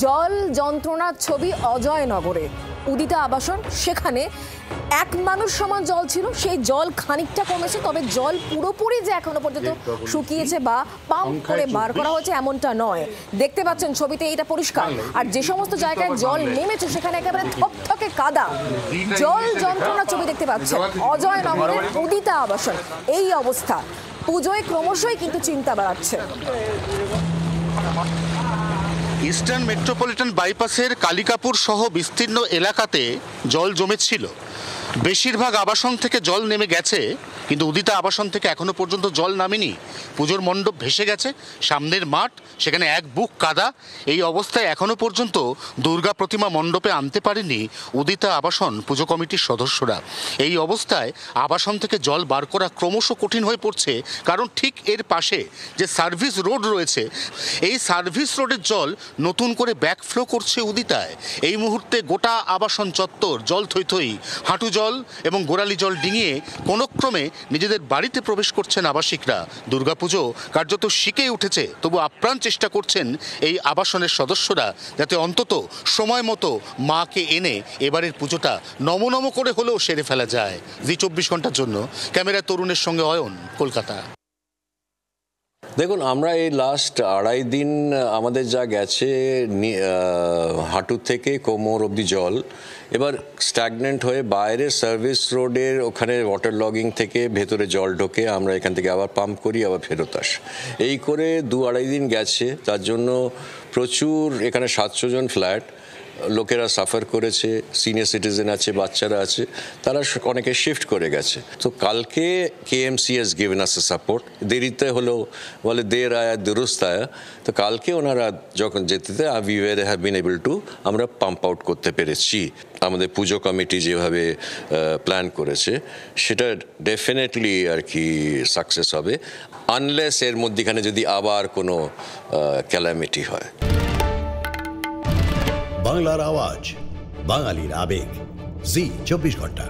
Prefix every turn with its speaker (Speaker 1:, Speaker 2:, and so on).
Speaker 1: জল যন্ত্রণার ছবি অজয়নগরে উদিতা আবাসন, সেখানে এক মানুষ সমান জল ছিল, সেই জল খানিকটা কমেছে, তবে জল পুরোপুরি যে এখনো পর্যন্ত শুকিয়েছে বা পাম্প করে বার করা হয়েছে এমনটা নয়। দেখতে পাচ্ছেন ছবিতে এটা পরিষ্কার। আর যে সমস্ত জায়গায় জল নেমেছে সেখানে একেবারে থকথকে কাদা। জল যন্ত্রণার ছবি দেখতে পাচ্ছেন অজয়নগরের উদিতা আবাসন। এই অবস্থা, পুজোয় ক্রমশই কিন্তু চিন্তা বাড়াচ্ছে।
Speaker 2: ইস্টার্ন মেট্রোপলিটন বাইপাসের কালিকাপুর সহ বিস্তীর্ণ এলাকাতে জল জমেছিল। বেশিরভাগ আবাসন থেকে জল নেমে গেছে, কিন্তু উদিতা আবাসন থেকে এখনো পর্যন্ত জল নামেনি। পুজোর মণ্ডপ ভেসে গেছে, সামনের মাঠ সেখানে এক বুক কাদা। এই অবস্থায় এখনো পর্যন্ত দুর্গা প্রতিমা মণ্ডপে আনতে পারেনি উদিতা আবাসন পুজো কমিটির সদস্যরা। এই অবস্থায় আবাসন থেকে জল বার করা ক্রমশ কঠিন হয়ে পড়ছে, কারণ ঠিক এর পাশে যে সার্ভিস রোড রয়েছে, এই সার্ভিস রোডের জল নতুন করে ব্যাকফ্লো করছে উদিতায়। এই মুহূর্তে গোটা আবাসন চত্বর জল থই থই, হাঁটু জল এবং গোড়ালি জল ডিঙিয়ে কোনোক্রমে নিজেদের বাড়িতে প্রবেশ করছেন আবাসিকরা। দুর্গাপুজো কার্যত শিখে উঠেছে, তবু আপ্রাণ চেষ্টা করছেন এই আবাসনের সদস্যরা যাতে অন্তত সময় মতো মাকে এনে এবারের পুজোটা নমনম করে হলেও সেরে ফেলা যায়। জি 24 ঘন্টার জন্য ক্যামেরায় তরুণের সঙ্গে অয়ন, কলকাতা।
Speaker 3: দেখুন, আমরা এই লাস্ট 2.5 দিন আমাদের যা গেছে, হাঁটু থেকে কোমর অবধি জল। এবার স্ট্যাগনেন্ট হয়ে বাইরে সার্ভিস রোডের ওখানে ওয়াটার লগিং থেকে ভেতরে জল ঢোকে, আমরা এখান থেকে আবার পাম্প করি, আবার ফেরত আসি। এই করে 2-2.5 দিন গেছে। তার জন্য প্রচুর এখানে 700 জন ফ্ল্যাট লোকেরা সাফার করেছে, সিনিয়র সিটিজেন আছে, বাচ্চারা আছে, তারা অনেকে শিফট করে গেছে। তো কালকে KMC has given us A support. দেরিতে হলো, বলে দের আয়া দুরুস্ত আয়া। তো কালকে ওনারা যখন যেতে we have been able to, আমরা পাম্প আউট করতে পেরেছি। আমাদের পুজো কমিটি যেভাবে প্ল্যান করেছে সেটা ডেফিনেটলি আর কি সাকসেস হবে, আনলেস এর মধ্যেখানে যদি আবার কোনো ক্যালামিটি হয়।
Speaker 4: বাংলার আওয়াজ, বাঙালির আবেগ, জি 24 ঘন্টা।